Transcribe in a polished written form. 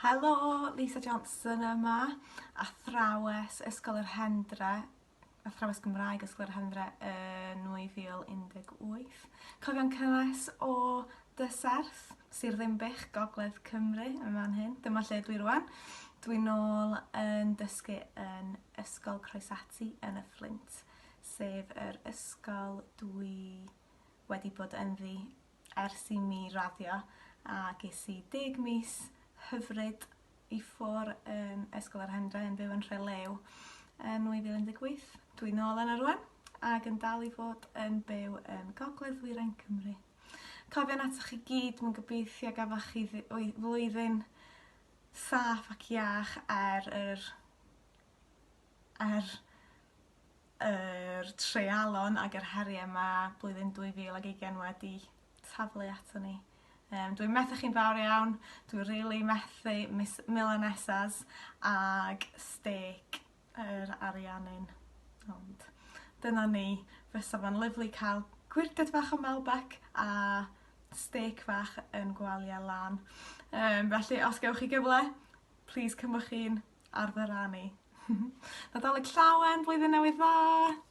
Helo, Lisa Johnson yma, athrawes Ysgol yr Hendre, athrawes Gymraeg Ysgol yr Hendre yn 2018. Cofio'n cynnes o Dyserth, Sir Ddinbych, Gogledd Cymru, yn fan hyn. Dyma lle dwi rwan. Dwi'n nôl yn dysgu yn Ysgol Croesati yn y Fflint, sef yr ysgol dwi wedi bod ynddi ers i mi raddio, a ges i 10 mis hyfryd i ffwr yn Ysgol yr Hendre yn byw yn Rhelew yn 2018. Dwi'n nôl yna rwan ac yn dal i fod yn byw yn Gogledd Ddwyrain Cymru. Cofion atoch chi gyd, mae'n gobeithio gafach chi flwyddyn saff ac iach yr treialon ac yr heriau yma blwyddyn 2020 wedi taflu ato ni. Dwi'n methu chi'n fawr iawn, dwi'n rili methu milanesas ag steak yr Ariannin. Ond dyna ni, fysa fo'n lyflu cael gwyrgyd fach o Malbec a steak fach yn Gwaliau Lan. Felly, os gewch chi gyfle, plis cymwch chi'n arddyranu. Nadolig llawen, blwyddyn newydd dda!